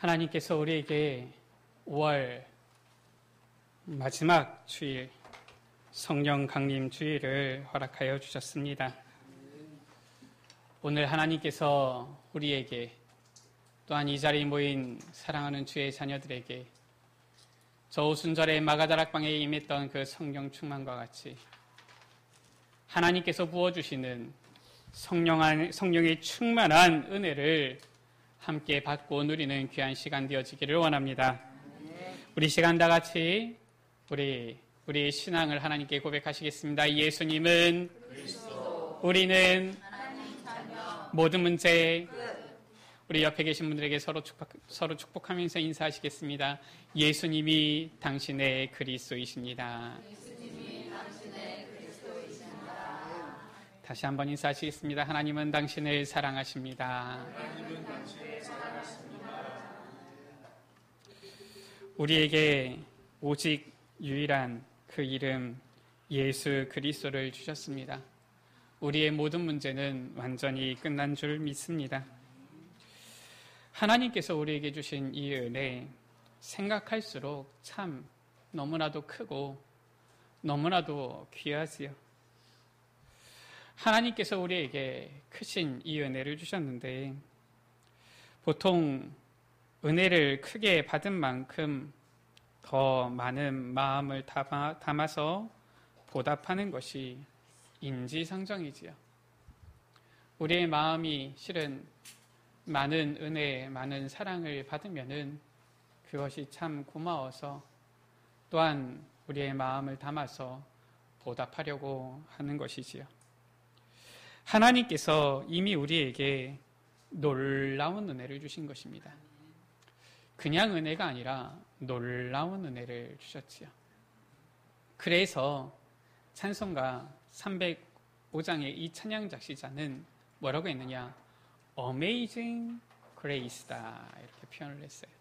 하나님께서 우리에게 5월 마지막 주일, 성령 강림 주일을 허락하여 주셨습니다. 오늘 하나님께서 우리에게 또한 이 자리에 모인 사랑하는 주의 자녀들에게 저 오순절에 마가다락방에 임했던 그 성령 충만과 같이 하나님께서 부어주시는 성령의 충만한 은혜를 함께 받고 누리는 귀한 시간 되어지기를 원합니다. 우리 시간 다 같이 우리 신앙을 하나님께 고백하시겠습니다. 예수님은 그리스도, 우리는 하나님 자녀, 모든 문제 우리 옆에 계신 분들에게 서로 축복하면서 인사하시겠습니다. 예수님이 당신의 그리스도이십니다. 예수님이 당신의 그리스도이십니다. 다시 한번 인사하시겠습니다. 하나님은 당신을 사랑하십니다. 하나님은 당신을 사랑하십니다. 우리에게 오직 유일한 그 이름 예수 그리스도를 주셨습니다. 우리의 모든 문제는 완전히 끝난 줄 믿습니다. 하나님께서 우리에게 주신 이 은혜 생각할수록 참 너무나도 크고 너무나도 귀하지요. 하나님께서 우리에게 크신 이 은혜를 주셨는데 보통 은혜를 크게 받은 만큼 더 많은 마음을 담아서 보답하는 것이 인지상정이지요. 우리의 마음이 실은 많은 은혜, 많은 사랑을 받으면은 그것이 참 고마워서 또한 우리의 마음을 담아서 보답하려고 하는 것이지요. 하나님께서 이미 우리에게 놀라운 은혜를 주신 것입니다. 그냥 은혜가 아니라 놀라운 은혜를 주셨지요. 그래서 찬송가 305장의 이 찬양 작시자는 뭐라고 했느냐? Amazing Grace다 이렇게 표현을 했어요.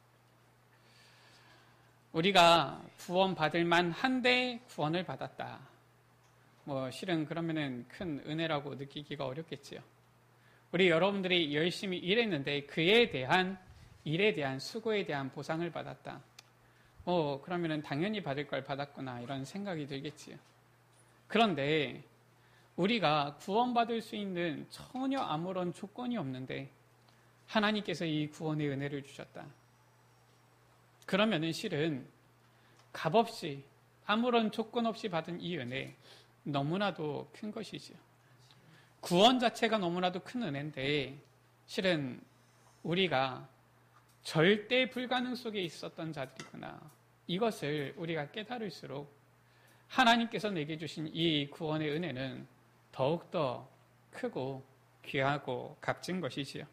우리가 구원받을 만한데 구원을 받았다. 실은 그러면은 큰 은혜라고 느끼기가 어렵겠지요. 우리 여러분들이 열심히 일했는데 그에 대한 일에 대한 수고에 대한 보상을 받았다. 그러면은 당연히 받을 걸 받았구나 이런 생각이 들겠지요. 그런데 우리가 구원받을 수 있는 전혀 아무런 조건이 없는데 하나님께서 이 구원의 은혜를 주셨다. 그러면은 실은 값없이 아무런 조건 없이 받은 이 은혜 너무나도 큰 것이지요. 구원 자체가 너무나도 큰 은혜인데 실은 우리가 절대 불가능 속에 있었던 자들이구나. 이것을 우리가 깨달을수록 하나님께서 내게 주신 이 구원의 은혜는 더욱더 크고 귀하고 값진 것이지요.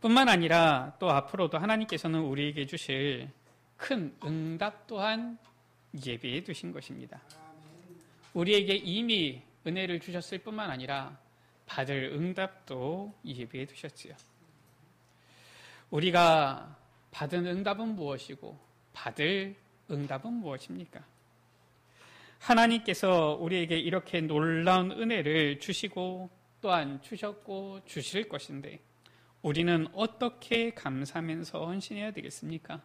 뿐만 아니라 또 앞으로도 하나님께서는 우리에게 주실 큰 응답 또한 예비해 두신 것입니다. 우리에게 이미 은혜를 주셨을 뿐만 아니라 받을 응답도 예비해 두셨지요. 우리가 받은 응답은 무엇이고 받을 응답은 무엇입니까? 하나님께서 우리에게 이렇게 놀라운 은혜를 주시고 또한 주셨고 주실 것인데 우리는 어떻게 감사하면서 헌신해야 되겠습니까?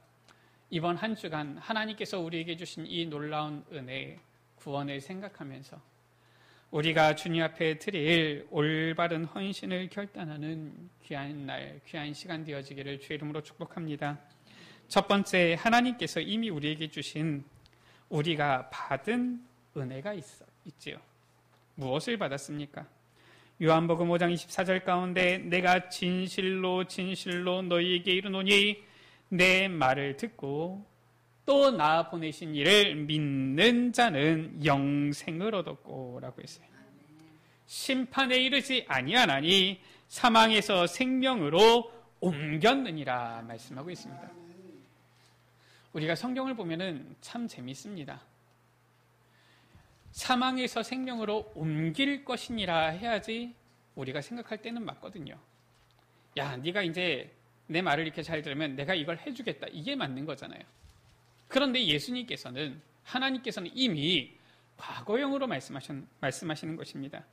이번 한 주간 하나님께서 우리에게 주신 이 놀라운 은혜, 구원을 생각하면서 우리가 주님 앞에 드릴 올바른 헌신을 결단하는 귀한 날, 귀한 시간 되어지기를 주의 이름으로 축복합니다. 첫 번째, 하나님께서 이미 우리에게 주신 우리가 받은 은혜가 있지요. 무엇을 받았습니까? 요한복음 5장 24절 가운데 내가 진실로 진실로 너희에게 이르노니 내 말을 듣고 또 나 보내신 이를 믿는 자는 영생을 얻었고 라고 했어요. 심판에 이르지 아니하나니 사망에서 생명으로 옮겼느니라 말씀하고 있습니다. 우리가 성경을 보면은 참 재밌습니다. 사망에서 생명으로 옮길 것이니라 해야지 우리가 생각할 때는 맞거든요. 야, 네가 이제 내 말을 이렇게 잘 들으면 내가 이걸 해주겠다. 이게 맞는 거잖아요. 그런데 예수님께서는 하나님께서는 이미 과거형으로 말씀하시는 것입니다.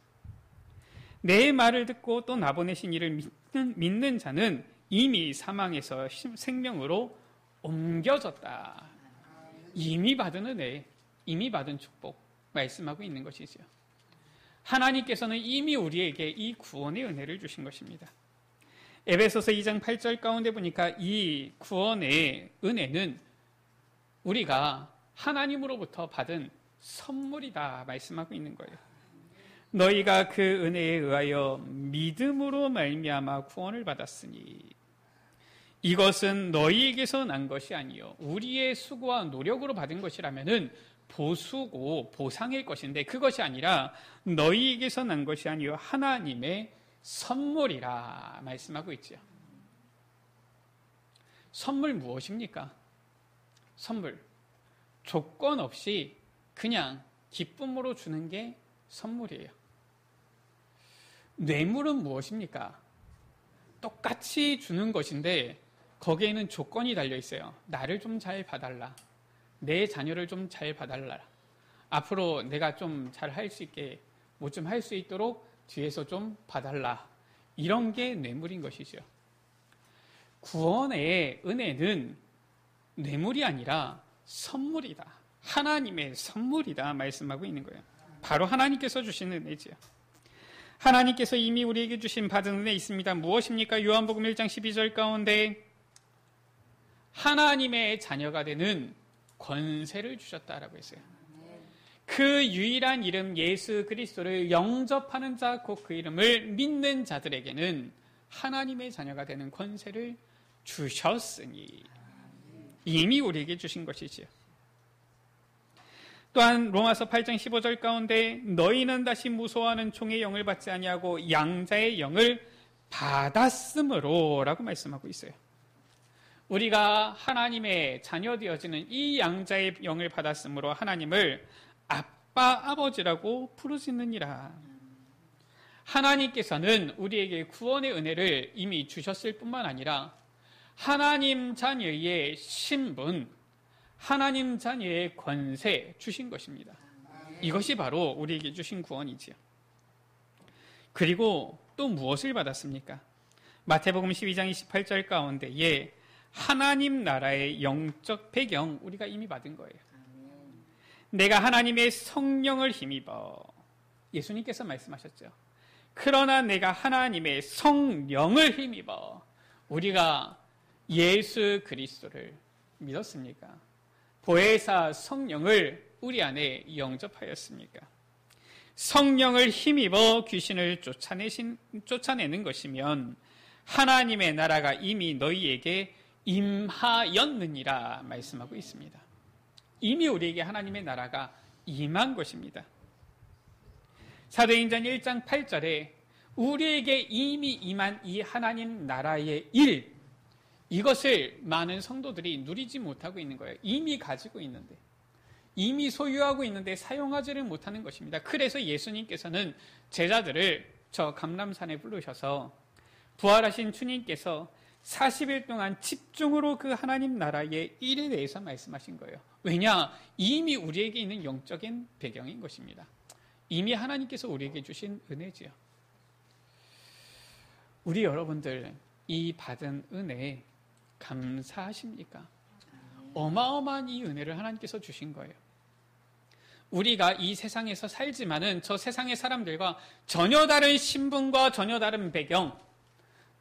내 말을 듣고 또 나 보내신 이를 믿는 자는 이미 사망에서 생명으로 옮겨졌다. 이미 받은 은혜, 이미 받은 축복 말씀하고 있는 것이죠. 하나님께서는 이미 우리에게 이 구원의 은혜를 주신 것입니다. 에베소서 2장 8절 가운데 보니까 이 구원의 은혜는 우리가 하나님으로부터 받은 선물이다 말씀하고 있는 거예요. 너희가 그 은혜에 의하여 믿음으로 말미암아 구원을 받았으니 이것은 너희에게서 난 것이 아니요 우리의 수고와 노력으로 받은 것이라면은 보수고 보상일 것인데 그것이 아니라 너희에게서 난 것이 아니요 하나님의 선물이라 말씀하고 있죠. 선물 무엇입니까? 선물. 조건 없이 그냥 기쁨으로 주는 게 선물이에요. 뇌물은 무엇입니까? 똑같이 주는 것인데 거기에는 조건이 달려 있어요. 나를 좀 잘 봐달라. 내 자녀를 좀 잘 봐달라. 앞으로 내가 좀 잘 할 수 있게 뭐 좀 할 수 있도록 뒤에서 좀 봐달라. 이런 게 뇌물인 것이죠. 구원의 은혜는 뇌물이 아니라 선물이다. 하나님의 선물이다 말씀하고 있는 거예요. 바로 하나님께서 주신 은혜지요. 하나님께서 이미 우리에게 주신 받은 은혜 있습니다. 무엇입니까? 요한복음 1장 12절 가운데 하나님의 자녀가 되는 권세를 주셨다라고 했어요. 그 유일한 이름 예수 그리스도를 영접하는 자, 곧 그 이름을 믿는 자들에게는 하나님의 자녀가 되는 권세를 주셨으니 이미 우리에게 주신 것이지요. 또한 로마서 8장 15절 가운데 너희는 다시 무소하는 종의 영을 받지 아니하고 양자의 영을 받았으므로 라고 말씀하고 있어요. 우리가 하나님의 자녀 되어지는 이 양자의 영을 받았으므로 하나님을 아빠 아버지라고 부르시느니라. 하나님께서는 우리에게 구원의 은혜를 이미 주셨을 뿐만 아니라 하나님 자녀의 신분, 하나님 자녀의 권세 주신 것입니다. 이것이 바로 우리에게 주신 구원이지요. 그리고 또 무엇을 받았습니까? 마태복음 12장 28절 가운데에 하나님 나라의 영적 배경 우리가 이미 받은 거예요. 내가 하나님의 성령을 힘입어 예수님께서 말씀하셨죠. 그러나 내가 하나님의 성령을 힘입어 우리가 예수 그리스도를 믿었습니까? 보혜사 성령을 우리 안에 영접하였습니까? 성령을 힘입어 귀신을 쫓아내는 것이면 하나님의 나라가 이미 너희에게 임하였느니라 말씀하고 있습니다. 이미 우리에게 하나님의 나라가 임한 것입니다. 사도행전 1장 8절에 우리에게 이미 임한 이 하나님 나라의 일, 이것을 많은 성도들이 누리지 못하고 있는 거예요. 이미 가지고 있는데, 이미 소유하고 있는데 사용하지를 못하는 것입니다. 그래서 예수님께서는 제자들을 저 감람산에 부르셔서 부활하신 주님께서 40일 동안 집중으로 그 하나님 나라의 일에 대해서 말씀하신 거예요. 왜냐? 이미 우리에게 있는 영적인 배경인 것입니다. 이미 하나님께서 우리에게 주신 은혜지요. 우리 여러분들 이 받은 은혜 감사하십니까? 어마어마한 이 은혜를 하나님께서 주신 거예요. 우리가 이 세상에서 살지만은 저 세상의 사람들과 전혀 다른 신분과 전혀 다른 배경,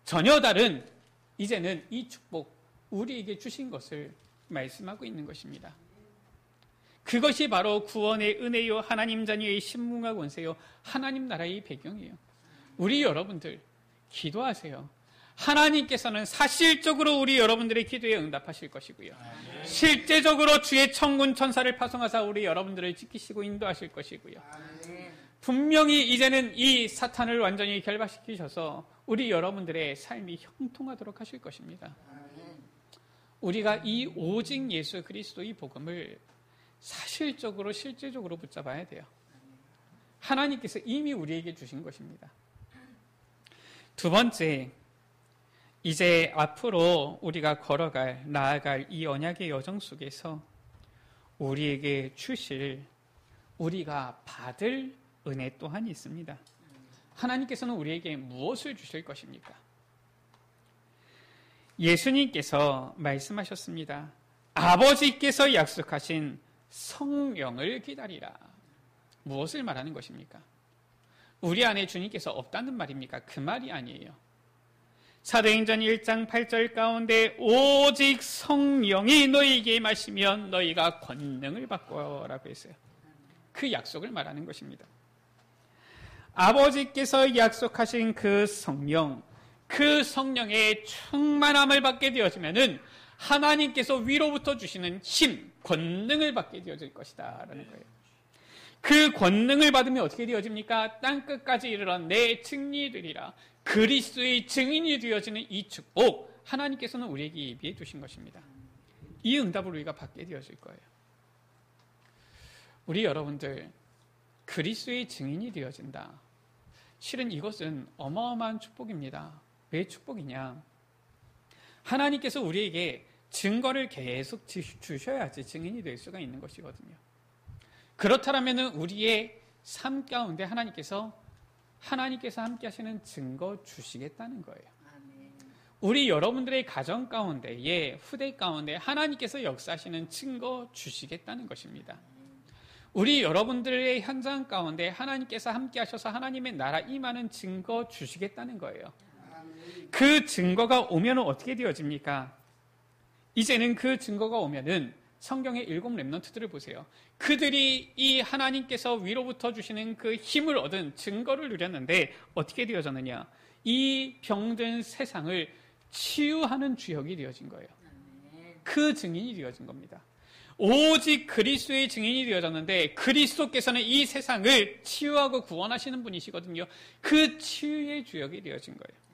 전혀 다른 이제는 이 축복 우리에게 주신 것을 말씀하고 있는 것입니다. 그것이 바로 구원의 은혜요, 하나님 자녀의 신분과 권세요, 하나님 나라의 배경이에요. 우리 여러분들 기도하세요. 하나님께서는 사실적으로 우리 여러분들의 기도에 응답하실 것이고요. 실제적으로 주의 천군 천사를 파송하사 우리 여러분들을 지키시고 인도하실 것이고요. 분명히 이제는 이 사탄을 완전히 결박시키셔서 우리 여러분들의 삶이 형통하도록 하실 것입니다. 우리가 이 오직 예수 그리스도의 복음을 사실적으로 실제적으로 붙잡아야 돼요. 하나님께서 이미 우리에게 주신 것입니다. 두 번째, 이제 앞으로 우리가 걸어갈, 나아갈 이 언약의 여정 속에서 우리에게 주실, 우리가 받을 은혜 또한 있습니다. 하나님께서는 우리에게 무엇을 주실 것입니까? 예수님께서 말씀하셨습니다. 아버지께서 약속하신 성령을 기다리라. 무엇을 말하는 것입니까? 우리 안에 주님께서 없다는 말입니까? 그 말이 아니에요. 사도행전 1장 8절 가운데 오직 성령이 너희에게 임하시면 너희가 권능을 받고라고 했어요. 그 약속을 말하는 것입니다. 아버지께서 약속하신 그 성령, 그 성령의 충만함을 받게 되어지면은 하나님께서 위로부터 주시는 힘, 권능을 받게 되어질 것이다 라는 거예요. 그 권능을 받으면 어떻게 되어집니까? 땅끝까지 이르러 내 증인이 되리라. 그리스도의 증인이 되어지는 이 축복, 하나님께서는 우리에게 예비해 두신 것입니다. 이 응답을 우리가 받게 되어질 거예요. 우리 여러분들 그리스도의 증인이 되어진다. 실은 이것은 어마어마한 축복입니다. 왜 축복이냐? 하나님께서 우리에게 증거를 계속 주셔야지 증인이 될 수가 있는 것이거든요. 그렇다면 우리의 삶 가운데 하나님께서 함께 하시는 증거 주시겠다는 거예요. 우리 여러분들의 가정 가운데에 후대 가운데 하나님께서 역사하시는 증거 주시겠다는 것입니다. 우리 여러분들의 현장 가운데 하나님께서 함께 하셔서 하나님의 나라 임하는 증거 주시겠다는 거예요. 그 증거가 오면 어떻게 되어집니까? 이제는 그 증거가 오면은 성경의 7 렘넌트들을 보세요. 그들이 이 하나님께서 위로부터 주시는 그 힘을 얻은 증거를 누렸는데 어떻게 되어졌느냐? 이 병든 세상을 치유하는 주역이 되어진 거예요. 그 증인이 되어진 겁니다. 오직 그리스도의 증인이 되어졌는데 그리스도께서는 이 세상을 치유하고 구원하시는 분이시거든요. 그 치유의 주역이 되어진 거예요.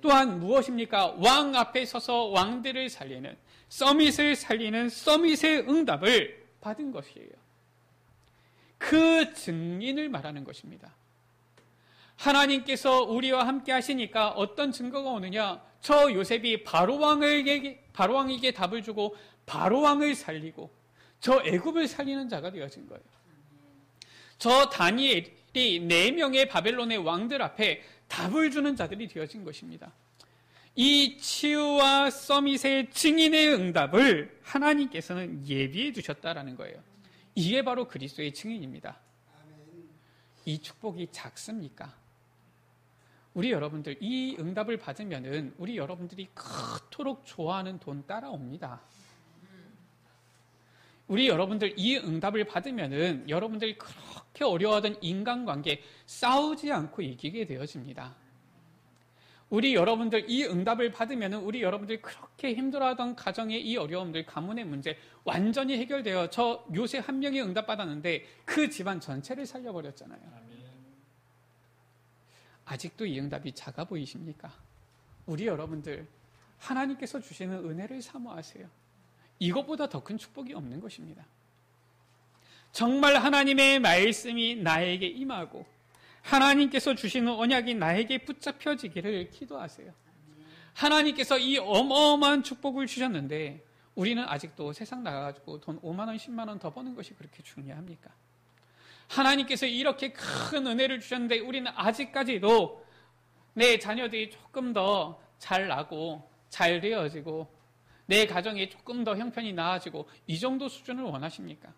또한 무엇입니까? 왕 앞에 서서 왕들을 살리는, 서밋을 살리는 서밋의 응답을 받은 것이에요. 그 증인을 말하는 것입니다. 하나님께서 우리와 함께 하시니까 어떤 증거가 오느냐? 저 요셉이 바로왕에게 답을 주고 바로왕을 살리고 저 애굽을 살리는 자가 되어진 거예요. 저 다니엘이 4명의 바벨론의 왕들 앞에 답을 주는 자들이 되어진 것입니다. 이 치유와 서밋의 증인의 응답을 하나님께서는 예비해 두셨다라는 거예요. 이게 바로 그리스도의 증인입니다. 이 축복이 작습니까? 우리 여러분들 이 응답을 받으면은 우리 여러분들이 그토록 좋아하는 돈 따라옵니다. 우리 여러분들 이 응답을 받으면은 여러분들이 그렇게 어려워하던 인간관계 싸우지 않고 이기게 되어집니다. 우리 여러분들 이 응답을 받으면은 우리 여러분들이 그렇게 힘들어하던 가정의 이 어려움들, 가문의 문제 완전히 해결되어 저 요셉 한 명이 응답받았는데 그 집안 전체를 살려버렸잖아요. 아직도 이 응답이 작아 보이십니까? 우리 여러분들 하나님께서 주시는 은혜를 사모하세요. 이것보다 더 큰 축복이 없는 것입니다. 정말 하나님의 말씀이 나에게 임하고 하나님께서 주시는 언약이 나에게 붙잡혀지기를 기도하세요. 하나님께서 이 어마어마한 축복을 주셨는데 우리는 아직도 세상 나가가지고 돈 5만 원, 10만 원 더 버는 것이 그렇게 중요합니까? 하나님께서 이렇게 큰 은혜를 주셨는데 우리는 아직까지도 내 자녀들이 조금 더 잘 나고 잘 되어지고 내 가정이 조금 더 형편이 나아지고 이 정도 수준을 원하십니까?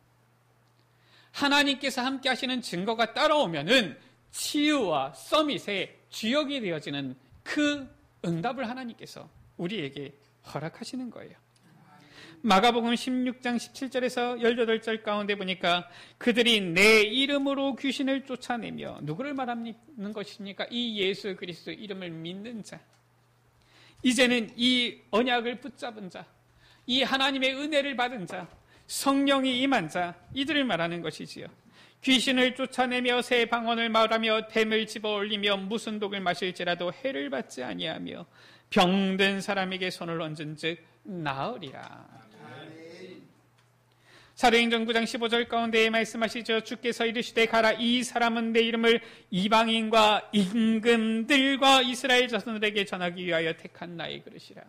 하나님께서 함께 하시는 증거가 따라오면은 치유와 서밋의 주역이 되어지는 그 응답을 하나님께서 우리에게 허락하시는 거예요. 마가복음 16장 17절에서 18절 가운데 보니까 그들이 내 이름으로 귀신을 쫓아내며 누구를 말하는 것입니까? 이 예수 그리스도 이름을 믿는 자. 이제는 이 언약을 붙잡은 자, 이 하나님의 은혜를 받은 자, 성령이 임한 자, 이들을 말하는 것이지요. 귀신을 쫓아내며 새 방언을 말하며 뱀을 집어올리며 무슨 독을 마실지라도 해를 받지 아니하며 병든 사람에게 손을 얹은 즉 나으리라. 사도행전 9장 15절 가운데 말씀하시죠. 주께서 이르시되 가라, 이 사람은 내 이름을 이방인과 임금들과 이스라엘 자손들에게 전하기 위하여 택한 나의 그릇이라.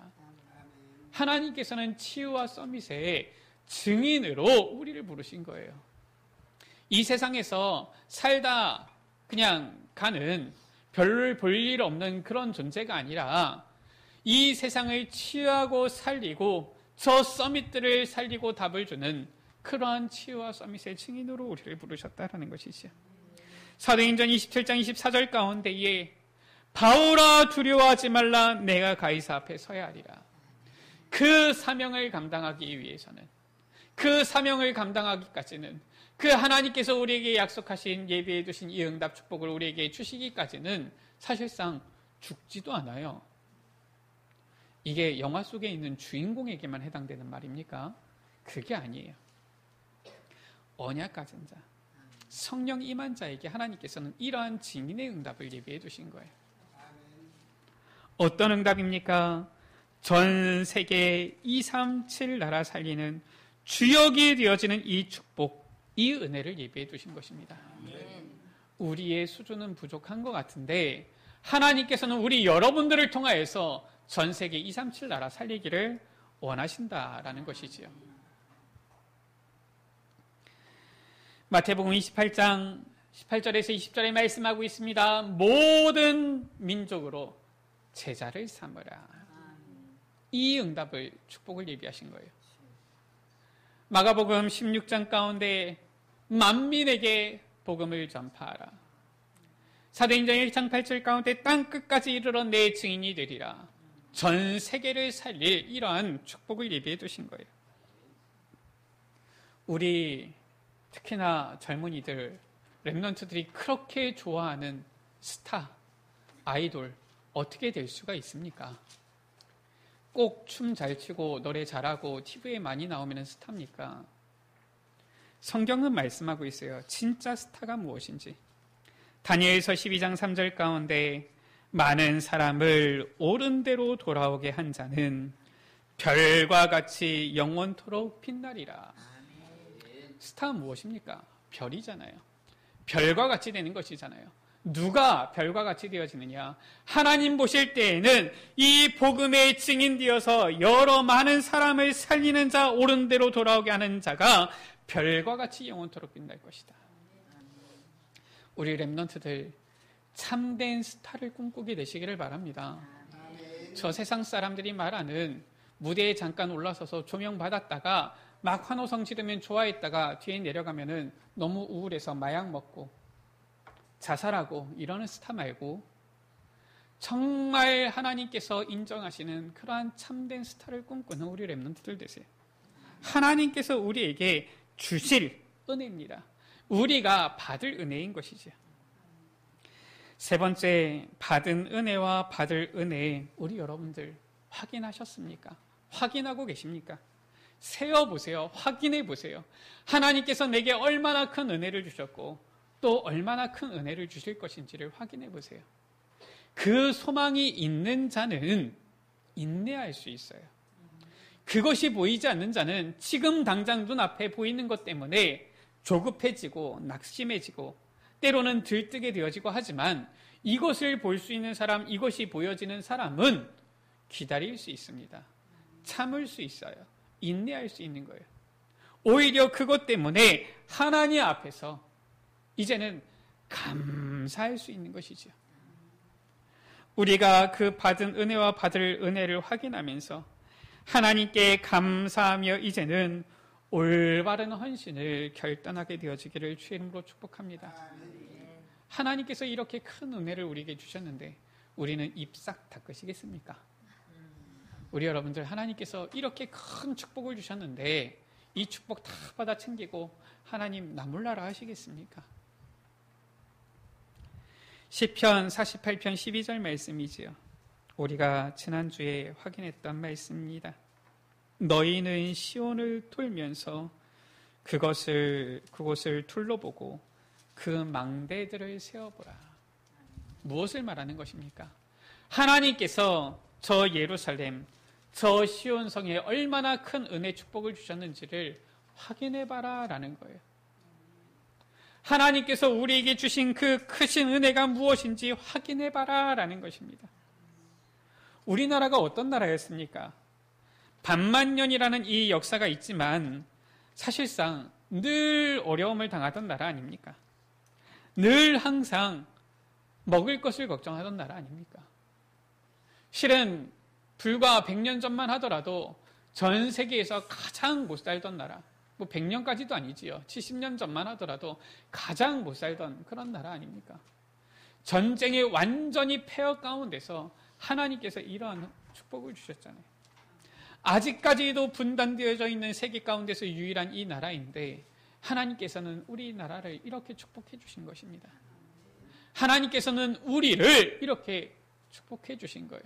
하나님께서는 치유와 서밋의 증인으로 우리를 부르신 거예요. 이 세상에서 살다 그냥 가는 별을 볼 일 없는 그런 존재가 아니라 이 세상을 치유하고 살리고 저 서밋들을 살리고 답을 주는 그러한 치유와 서밋의 증인으로 우리를 부르셨다라는 것이지요. 사도행전 27장 24절 가운데에 바울아 두려워하지 말라 내가 가이사 앞에 서야 하리라. 그 사명을 감당하기 위해서는, 그 사명을 감당하기까지는, 그 하나님께서 우리에게 약속하신 예비해 두신 이 응답 축복을 우리에게 주시기까지는 사실상 죽지도 않아요. 이게 영화 속에 있는 주인공에게만 해당되는 말입니까? 그게 아니에요. 언약 가진 자, 성령 임한 자에게 하나님께서는 이러한 증인의 응답을 예비해 두신 거예요. 어떤 응답입니까? 전 세계 237 나라 살리는 주역이 되어지는 이 축복, 이 은혜를 예비해 두신 것입니다. 우리의 수준은 부족한 것 같은데 하나님께서는 우리 여러분들을 통하여서 전 세계 237 나라 살리기를 원하신다라는 것이지요. 마태복음 28장 18절에서 20절에 말씀하고 있습니다. 모든 민족으로 제자를 삼으라. 이 응답을, 축복을 예비하신 거예요. 마가복음 16장 가운데 만민에게 복음을 전파하라. 사도행전 1장 8절 가운데 땅 끝까지 이르러 내 증인이 되리라. 전 세계를 살릴 이러한 축복을 예비해 두신 거예요. 우리 특히나 젊은이들, 랩런트들이 그렇게 좋아하는 스타, 아이돌 어떻게 될 수가 있습니까? 꼭 춤 잘 추고 노래 잘하고 TV에 많이 나오면 스타입니까? 성경은 말씀하고 있어요. 진짜 스타가 무엇인지. 다니엘서 12장 3절 가운데 많은 사람을 옳은 대로 돌아오게 한 자는 별과 같이 영원토록 빛나리라. 스타는 무엇입니까? 별이잖아요. 별과 같이 되는 것이잖아요. 누가 별과 같이 되어지느냐? 하나님 보실 때에는 이 복음의 증인되어서 여러 많은 사람을 살리는 자, 옳은 대로 돌아오게 하는 자가 별과 같이 영원토록 빛날 것이다. 우리 랩런트들 참된 스타를 꿈꾸게 되시기를 바랍니다. 저 세상 사람들이 말하는 무대에 잠깐 올라서서 조명 받았다가 막 환호성 지르면 좋아했다가 뒤에 내려가면은 너무 우울해서 마약 먹고 자살하고 이러는 스타 말고 정말 하나님께서 인정하시는 그러한 참된 스타를 꿈꾸는 우리 랩런트들 되세요. 하나님께서 우리에게 주실 은혜입니다. 우리가 받을 은혜인 것이죠. 세 번째, 받은 은혜와 받을 은혜, 우리 여러분들 확인하셨습니까? 확인하고 계십니까? 세어보세요. 확인해보세요. 하나님께서 내게 얼마나 큰 은혜를 주셨고 또 얼마나 큰 은혜를 주실 것인지를 확인해보세요. 그 소망이 있는 자는 인내할 수 있어요. 그것이 보이지 않는 자는 지금 당장 눈앞에 보이는 것 때문에 조급해지고 낙심해지고 때로는 들뜨게 되어지고 하지만 이것을 볼 수 있는 사람, 이것이 보여지는 사람은 기다릴 수 있습니다. 참을 수 있어요. 인내할 수 있는 거예요. 오히려 그것 때문에 하나님 앞에서 이제는 감사할 수 있는 것이죠. 우리가 그 받은 은혜와 받을 은혜를 확인하면서 하나님께 감사하며 이제는 올바른 헌신을 결단하게 되어지기를 주의 이름으로 축복합니다. 하나님께서 이렇게 큰 은혜를 우리에게 주셨는데 우리는 입 싹 닦으시겠습니까? 우리 여러분들 하나님께서 이렇게 큰 축복을 주셨는데 이 축복 다 받아 챙기고 하나님 나 몰라라 하시겠습니까? 시편 48편 12절 말씀이지요. 우리가 지난주에 확인했던 말씀입니다. 너희는 시온을 돌면서 그곳을 둘러보고 그 망대들을 세어보라. 무엇을 말하는 것입니까? 하나님께서 저 예루살렘, 저 시온성에 얼마나 큰 은혜 축복을 주셨는지를 확인해봐라 라는 거예요. 하나님께서 우리에게 주신 그 크신 은혜가 무엇인지 확인해봐라 라는 것입니다. 우리나라가 어떤 나라였습니까? 반만년이라는 이 역사가 있지만 사실상 늘 어려움을 당하던 나라 아닙니까? 늘 항상 먹을 것을 걱정하던 나라 아닙니까? 실은 불과 100년 전만 하더라도 전 세계에서 가장 못 살던 나라, 뭐 100년까지도 아니지요. 70년 전만 하더라도 가장 못 살던 그런 나라 아닙니까? 전쟁에 완전히 폐허 가운데서 하나님께서 이러한 축복을 주셨잖아요. 아직까지도 분단되어져 있는 세계 가운데서 유일한 이 나라인데 하나님께서는 우리나라를 이렇게 축복해 주신 것입니다. 하나님께서는 우리를 이렇게 축복해 주신 거예요.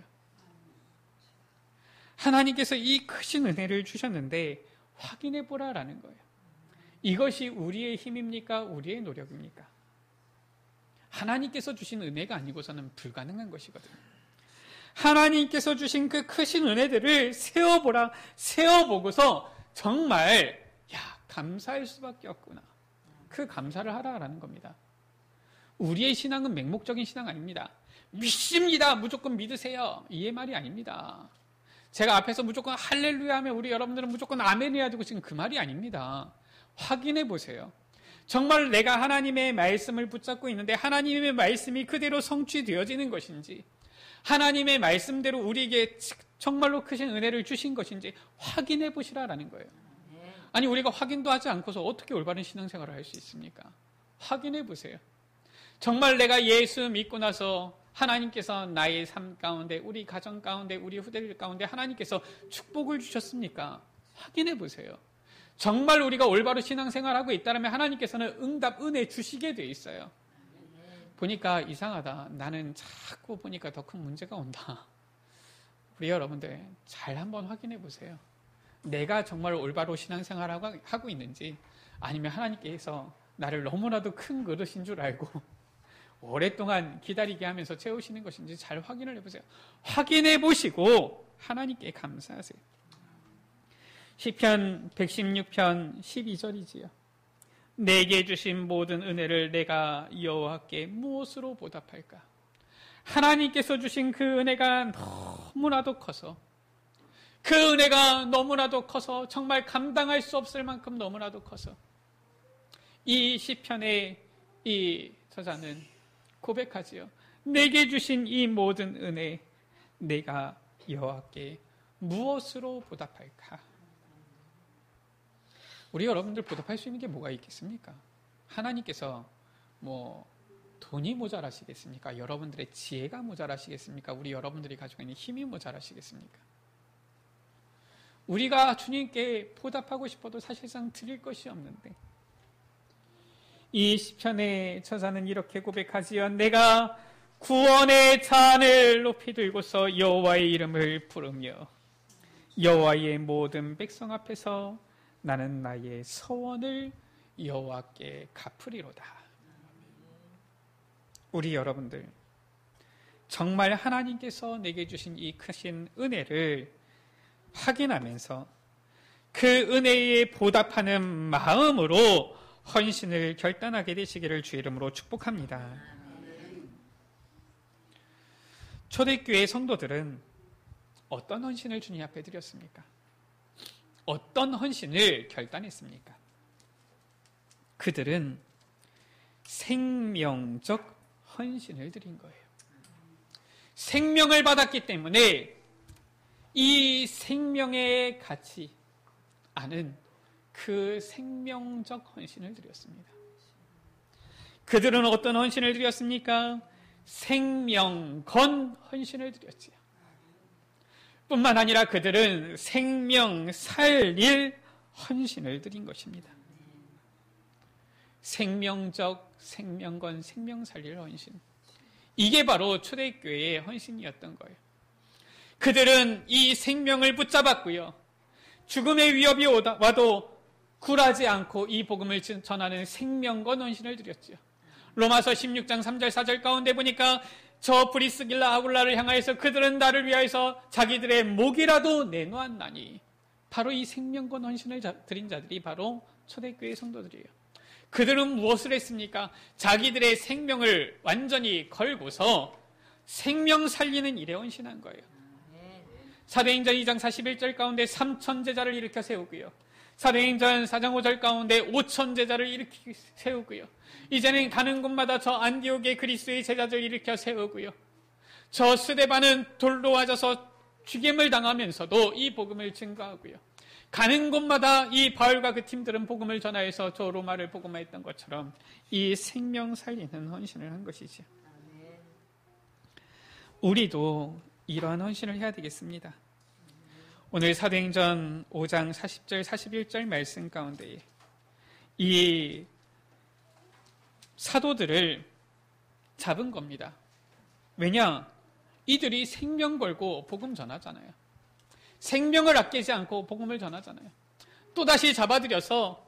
하나님께서 이 크신 은혜를 주셨는데 확인해 보라라는 거예요. 이것이 우리의 힘입니까? 우리의 노력입니까? 하나님께서 주신 은혜가 아니고서는 불가능한 것이거든요. 하나님께서 주신 그 크신 은혜들을 세어보라, 세어보고서 정말 감사할 수밖에 없구나. 그 감사를 하라라는 겁니다. 우리의 신앙은 맹목적인 신앙 아닙니다. 믿습니다. 무조건 믿으세요. 이의 말이 아닙니다. 제가 앞에서 무조건 할렐루야 하면 우리 여러분들은 무조건 아멘 해야 되고 지금 그 말이 아닙니다. 확인해 보세요. 정말 내가 하나님의 말씀을 붙잡고 있는데 하나님의 말씀이 그대로 성취되어지는 것인지, 하나님의 말씀대로 우리에게 정말로 크신 은혜를 주신 것인지 확인해 보시라라는 거예요. 아니, 우리가 확인도 하지 않고서 어떻게 올바른 신앙생활을 할 수 있습니까? 확인해 보세요. 정말 내가 예수 믿고 나서 하나님께서 나의 삶 가운데, 우리 가정 가운데, 우리 후대들 가운데 하나님께서 축복을 주셨습니까? 확인해 보세요. 정말 우리가 올바로 신앙생활하고 있다면 하나님께서는 응답, 은혜 주시게 돼 있어요. 보니까 이상하다. 나는 자꾸 보니까 더 큰 문제가 온다. 우리 여러분들 잘 한번 확인해 보세요. 내가 정말 올바로 신앙생활을 하고 있는지, 아니면 하나님께서 나를 너무나도 큰 그릇인 줄 알고 오랫동안 기다리게 하면서 채우시는 것인지 잘 확인을 해보세요. 확인해 보시고 하나님께 감사하세요. 시편 116편 12절이지요. 내게 주신 모든 은혜를 내가 여호와께 무엇으로 보답할까? 하나님께서 주신 그 은혜가 너무나도 커서, 그 은혜가 너무나도 커서, 정말 감당할 수 없을 만큼 너무나도 커서 이 시편의 이 저자는 고백하지요. 내게 주신 이 모든 은혜 내가 여호와께 무엇으로 보답할까? 우리 여러분들 보답할 수 있는 게 뭐가 있겠습니까? 하나님께서 돈이 모자라시겠습니까? 여러분들의 지혜가 모자라시겠습니까? 우리 여러분들이 가지고 있는 힘이 모자라시겠습니까? 우리가 주님께 보답하고 싶어도 사실상 드릴 것이 없는데, 이 시편의 저자는 이렇게 고백하지요. 내가 구원의 잔을 높이 들고서 여호와의 이름을 부르며 여호와의 모든 백성 앞에서 나는 나의 서원을 여호와께 갚으리로다. 우리 여러분들 정말 하나님께서 내게 주신 이 크신 은혜를 확인하면서 그 은혜에 보답하는 마음으로 헌신을 결단하게 되시기를 주의 이름으로 축복합니다. 초대교회 성도들은 어떤 헌신을 주님 앞에 드렸습니까? 어떤 헌신을 결단했습니까? 그들은 생명적 헌신을 드린 거예요. 생명을 받았기 때문에 이 생명의 가치 아는 그 생명적 헌신을 드렸습니다. 그들은 어떤 헌신을 드렸습니까? 생명건 헌신을 드렸지요. 뿐만 아니라 그들은 생명 살릴 헌신을 드린 것입니다. 생명적, 생명건, 생명 살릴 헌신. 이게 바로 초대교회의 헌신이었던 거예요. 그들은 이 생명을 붙잡았고요. 죽음의 위협이 와도 굴하지 않고 이 복음을 전하는 생명건 헌신을 드렸지요. 로마서 16장 3절 4절 가운데 보니까 저 브리스길라 아굴라를 향하여서 그들은 나를 위하여서 자기들의 목이라도 내놓았나니, 바로 이 생명건 헌신을 드린 자들이 바로 초대교회 성도들이에요. 그들은 무엇을 했습니까? 자기들의 생명을 완전히 걸고서 생명 살리는 일에 헌신한 거예요. 사도행전 2장 41절 가운데 3천 제자를 일으켜 세우고요. 사도행전 4장 5절 가운데 5천 제자를 일으켜 세우고요. 이제는 가는 곳마다 저 안디옥의 그리스도의 제자들 일으켜 세우고요. 저 스데반은 돌로 맞아서 죽임을 당하면서도 이 복음을 증거하고요. 가는 곳마다 이 바울과 그 팀들은 복음을 전하여서 저 로마를 복음화했던 것처럼 이 생명 살리는 헌신을 한 것이죠. 우리도 이러한 헌신을 해야 되겠습니다. 오늘 사도행전 5장 40절 41절 말씀 가운데 이 사도들을 잡은 겁니다. 왜냐? 이들이 생명 걸고 복음 전하잖아요. 생명을 아끼지 않고 복음을 전하잖아요. 또다시 잡아들여서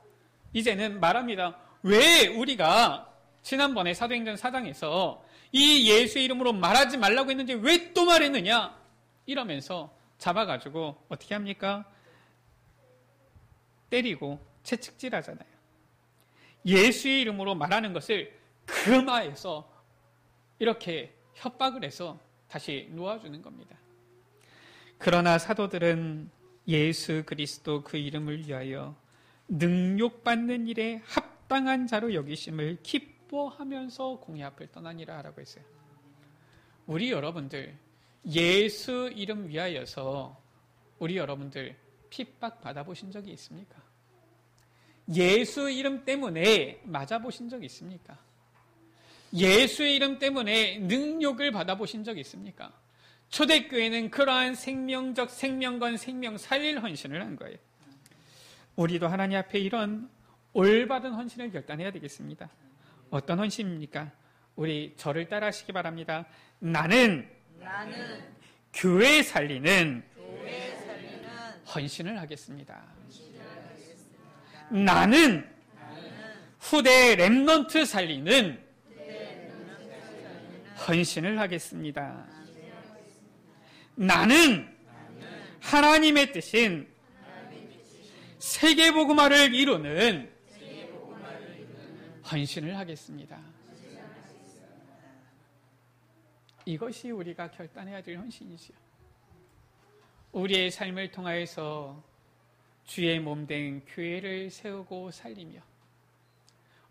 이제는 말합니다. 왜 우리가 지난번에 사도행전 4장에서 이 예수의 이름으로 말하지 말라고 했는데 왜 또 말했느냐? 이러면서 잡아가지고 어떻게 합니까? 때리고 채찍질하잖아요. 예수의 이름으로 말하는 것을 금하해서 이렇게 협박을 해서 다시 놓아주는 겁니다. 그러나 사도들은 예수 그리스도 그 이름을 위하여 능욕받는 일에 합당한 자로 여기심을 기뻐하면서 공의 앞을 떠나니라 하라고 했어요. 우리 여러분들 예수 이름 위하여서 우리 여러분들 핍박 받아보신 적이 있습니까? 예수 이름 때문에 맞아보신 적이 있습니까? 예수의 이름 때문에 능욕을 받아보신 적이 있습니까? 초대교회는 그러한 생명적 생명건 생명 살릴 헌신을 한 거예요. 우리도 하나님 앞에 이런 올바른 헌신을 결단해야 되겠습니다. 어떤 헌신입니까? 우리 저를 따라 하시기 바랍니다. 나는 교회 살리는 헌신을 하겠습니다. 나는 후대 렘넌트 살리는 헌신을 하겠습니다. 나는 하나님의 뜻인 세계복음화를 이루는 헌신을 하겠습니다. 이것이 우리가 결단해야 될 헌신이지요. 우리의 삶을 통하여서 주의 몸된 교회를 세우고 살리며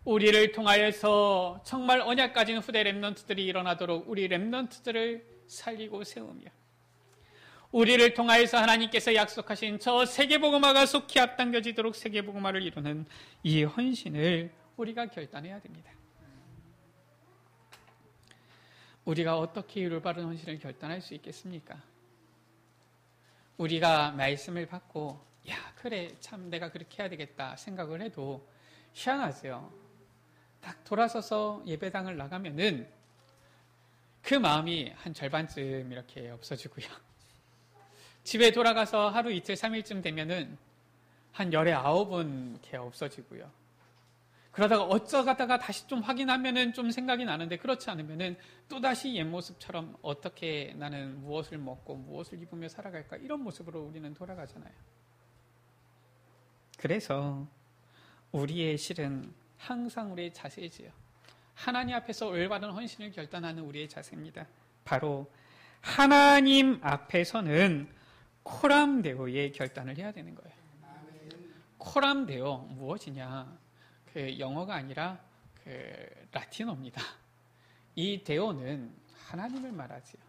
우리를 통하여서 정말 언약 가진 후대 렘넌트들이 일어나도록 우리 렘넌트들을 살리고 세우며 우리를 통하여서 하나님께서 약속하신 저 세계복음화가 속히 앞당겨지도록 세계복음화를 이루는 이 헌신을 우리가 결단해야 됩니다. 우리가 어떻게 올바른 헌신을 결단할 수 있겠습니까? 우리가 말씀을 받고 야 그래 참 내가 그렇게 해야 되겠다 생각을 해도 희한하죠. 딱 돌아서서 예배당을 나가면은 그 마음이 한 절반쯤 이렇게 없어지고요. 집에 돌아가서 하루 이틀 3일쯤 되면은 한 열에 9은 이렇게 없어지고요. 그러다가 어쩌다가 다시 좀 확인하면은 좀 생각이 나는데 그렇지 않으면은 또다시 옛 모습처럼 어떻게 나는 무엇을 먹고 무엇을 입으며 살아갈까 이런 모습으로 우리는 돌아가잖아요. 그래서 우리의 실은 항상 우리의 자세지요. 하나님 앞에서 올바른 헌신을 결단하는 우리의 자세입니다. 바로 하나님 앞에서는 코람데오의 결단을 해야 되는 거예요. 코람데오 무엇이냐? 그 영어가 아니라 그 라틴어입니다. 이 데오는 하나님을 말하지요.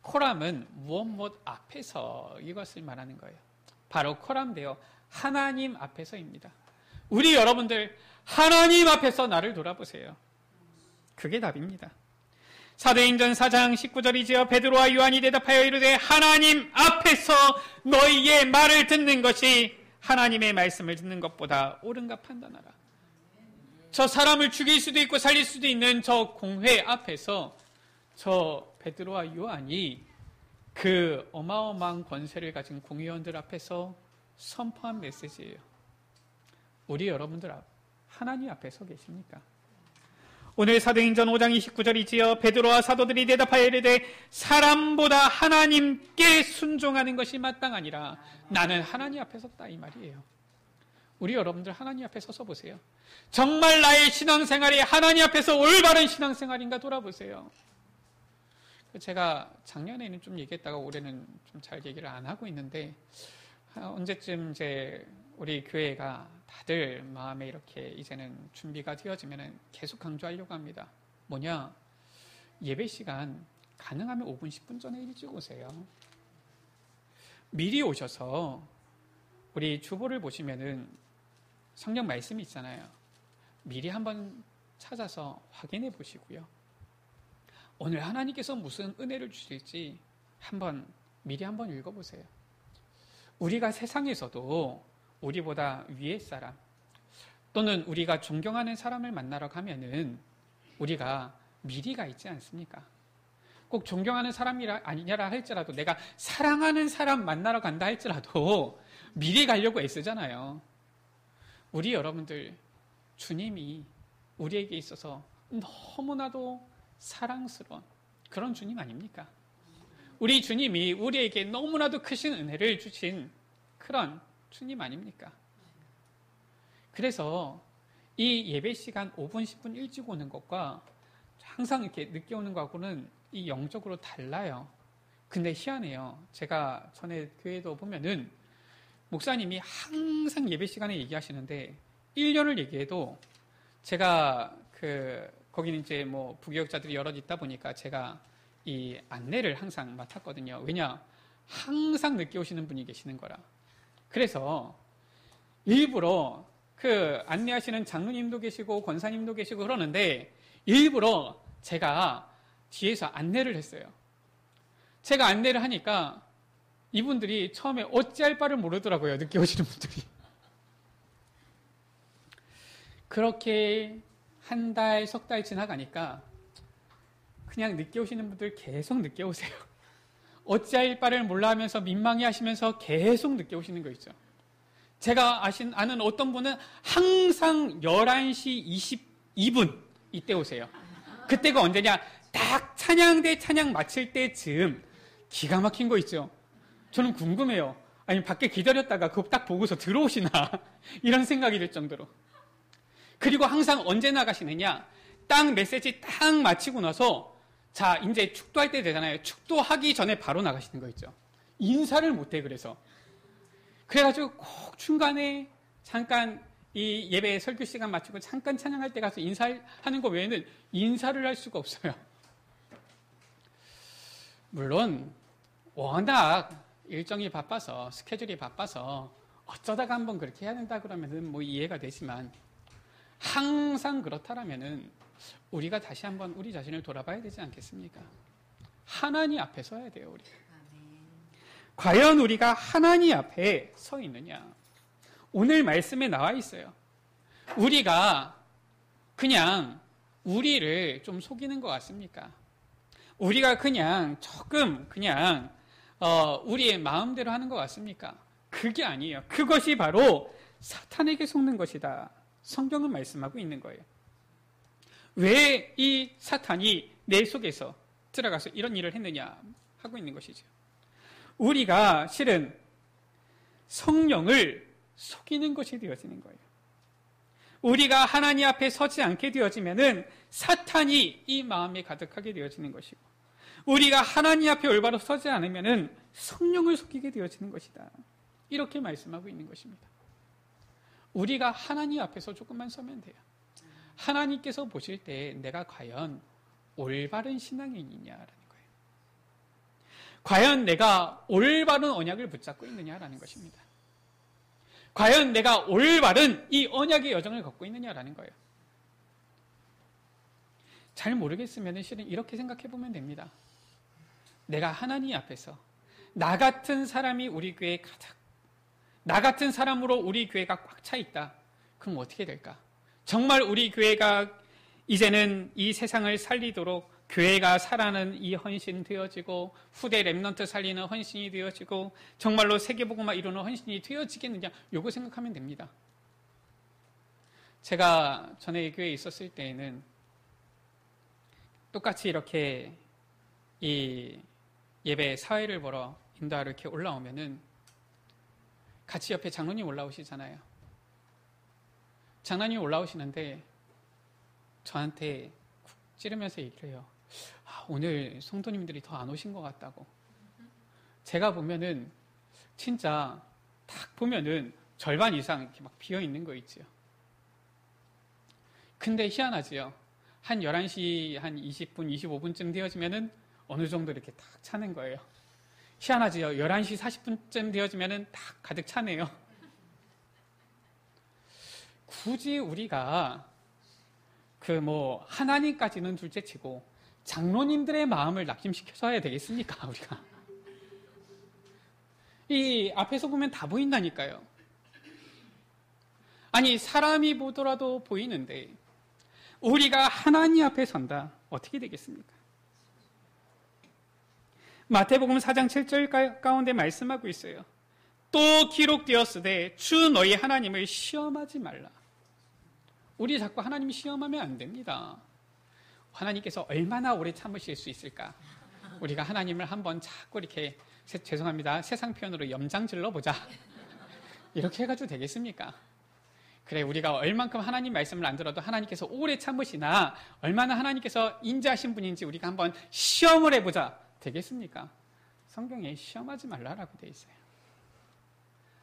코람은 무엇 앞에서 이것을 말하는 거예요. 바로 코람데오 하나님 앞에서입니다. 우리 여러분들 하나님 앞에서 나를 돌아보세요. 그게 답입니다. 사도행전 4장 19절이지요. 베드로와 요한이 대답하여 이르되 하나님 앞에서 너희의 말을 듣는 것이 하나님의 말씀을 듣는 것보다 옳은가 판단하라. 저 사람을 죽일 수도 있고 살릴 수도 있는 저 공회 앞에서 저 베드로와 요한이 그 어마어마한 권세를 가진 공의원들 앞에서 선포한 메시지예요. 우리 여러분들 하나님 앞에 서 계십니까? 오늘 사도행전 5장 29절이지요. 베드로와 사도들이 대답하여 이르되 사람보다 하나님께 순종하는 것이 마땅하니라. 나는 하나님 앞에 섰다 이 말이에요. 우리 여러분들 하나님 앞에 서서 보세요. 정말 나의 신앙생활이 하나님 앞에서 올바른 신앙생활인가 돌아보세요. 제가 작년에는 좀 얘기했다가 올해는 좀 잘 얘기를 안 하고 있는데 언제쯤 이제 우리 교회가 다들 마음에 이렇게 이제는 준비가 되어지면 계속 강조하려고 합니다. 뭐냐? 예배 시간 가능하면 5분, 10분 전에 일찍 오세요. 미리 오셔서 우리 주보를 보시면은 성경 말씀이 있잖아요. 미리 한번 찾아서 확인해 보시고요. 오늘 하나님께서 무슨 은혜를 주실지 미리 한번 읽어보세요. 우리가 세상에서도 우리보다 위의 사람 또는 우리가 존경하는 사람을 만나러 가면은 우리가 미리가 있지 않습니까? 꼭 존경하는 사람이 아니라 할지라도 내가 사랑하는 사람 만나러 간다 할지라도 미리 가려고 애쓰잖아요. 우리 여러분들 주님이 우리에게 있어서 너무나도 사랑스러운 그런 주님 아닙니까? 우리 주님이 우리에게 너무나도 크신 은혜를 주신 그런 주님 아닙니까? 그래서 이 예배 시간 5분, 10분 일찍 오는 것과 항상 이렇게 늦게 오는 것하고는 이 영적으로 달라요. 근데 희한해요. 제가 전에 교회도 보면은 목사님이 항상 예배 시간에 얘기하시는데 1년을 얘기해도 제가 거기는 이제 뭐 부교역자들이 여럿 있다 보니까 제가 이 안내를 항상 맡았거든요. 왜냐? 항상 늦게 오시는 분이 계시는 거라. 그래서 일부러 안내하시는 장로님도 계시고 권사님도 계시고 그러는데 일부러 제가 뒤에서 안내를 했어요. 제가 안내를 하니까 이분들이 처음에 어찌할 바를 모르더라고요. 늦게 오시는 분들이. 그렇게 한 달, 석 달 지나가니까 그냥 늦게 오시는 분들 계속 늦게 오세요. 어찌할 바를 몰라 하면서 민망해 하시면서 계속 늦게 오시는 거 있죠. 제가 아는 어떤 분은 항상 11시 22분 이때 오세요. 그때가 언제냐? 딱 찬양대 찬양 마칠 때쯤 기가 막힌 거 있죠. 저는 궁금해요. 아니 밖에 기다렸다가 그거 딱 보고서 들어오시나 이런 생각이 들 정도로. 그리고 항상 언제 나가시느냐? 딱 메시지 딱 마치고 나서 자 이제 축도할 때 되잖아요. 축도하기 전에 바로 나가시는 거 있죠. 인사를 못해 그래서. 그래가지고 꼭 중간에 잠깐 이 예배 설교 시간 마치고 잠깐 찬양할 때 가서 인사하는 거 외에는 인사를 할 수가 없어요. 물론 워낙 일정이 바빠서 스케줄이 바빠서 어쩌다가 한번 그렇게 해야 된다 그러면은 뭐 이해가 되지만 항상 그렇다라면은 우리가 다시 한번 우리 자신을 돌아봐야 되지 않겠습니까? 하나님 앞에 서야 돼요, 우리. 과연 우리가 하나님 앞에 서 있느냐? 오늘 말씀에 나와 있어요. 우리가 그냥 우리를 좀 속이는 것 같습니까? 우리가 그냥 조금 그냥 우리의 마음대로 하는 것 같습니까? 그게 아니에요. 그것이 바로 사탄에게 속는 것이다. 성경은 말씀하고 있는 거예요. 왜 이 사탄이 내 속에서 들어가서 이런 일을 했느냐 하고 있는 것이죠. 우리가 실은 성령을 속이는 것이 되어지는 거예요. 우리가 하나님 앞에 서지 않게 되어지면은 사탄이 이 마음에 가득하게 되어지는 것이고, 우리가 하나님 앞에 올바로 서지 않으면은 성령을 속이게 되어지는 것이다. 이렇게 말씀하고 있는 것입니다. 우리가 하나님 앞에서 조금만 서면 돼요. 하나님께서 보실 때 내가 과연 올바른 신앙인이냐라는 거예요. 과연 내가 올바른 언약을 붙잡고 있느냐라는 것입니다. 과연 내가 올바른 이 언약의 여정을 걷고 있느냐라는 거예요. 잘 모르겠으면 실은 이렇게 생각해 보면 됩니다. 내가 하나님 앞에서 나 같은 사람이 우리 교회에 나 같은 사람으로 우리 교회가 꽉 차 있다. 그럼 어떻게 될까? 정말 우리 교회가 이제는 이 세상을 살리도록 교회가 살아는 이 헌신 되어지고 후대 렘넌트 살리는 헌신이 되어지고 정말로 세계복음화 이루는 헌신이 되어지겠느냐, 요거 생각하면 됩니다. 제가 전에 교회에 있었을 때에는 똑같이 이렇게 이 예배 사회를 보러 인도하러 이렇게 올라오면은 같이 옆에 장로님 올라오시잖아요. 장로님 올라오시는데 저한테 쿡 찌르면서 얘기를 해요. 오늘 성도님들이 더 안 오신 것 같다고. 제가 보면은 진짜 딱 보면은 절반 이상 이렇게 막 비어 있는 거 있지요. 근데 희한하지요. 한 11시 한 20분, 25분쯤 되어지면은 어느 정도 이렇게 딱 차는 거예요. 희한하지요. 11시 40분쯤 되어지면 다 가득 차네요. 굳이 우리가 하나님까지는 둘째치고 장로님들의 마음을 낙심시켜줘야 되겠습니까, 우리가? 이 앞에서 보면 다 보인다니까요. 아니, 사람이 보더라도 보이는데 우리가 하나님 앞에 선다. 어떻게 되겠습니까? 마태복음 4장 7절 가운데 말씀하고 있어요. 또 기록되었으되 주 너희 하나님을 시험하지 말라. 우리 자꾸 하나님 시험하면 안 됩니다. 하나님께서 얼마나 오래 참으실 수 있을까? 우리가 하나님을 한번 자꾸 이렇게 죄송합니다. 세상 표현으로 염장질러 보자. 이렇게 해가지고 되겠습니까? 그래, 우리가 얼만큼 하나님 말씀을 안 들어도 하나님께서 오래 참으시나 얼마나 하나님께서 인자하신 분인지 우리가 한번 시험을 해보자. 되겠습니까? 성경에 시험하지 말라라고 되어 있어요.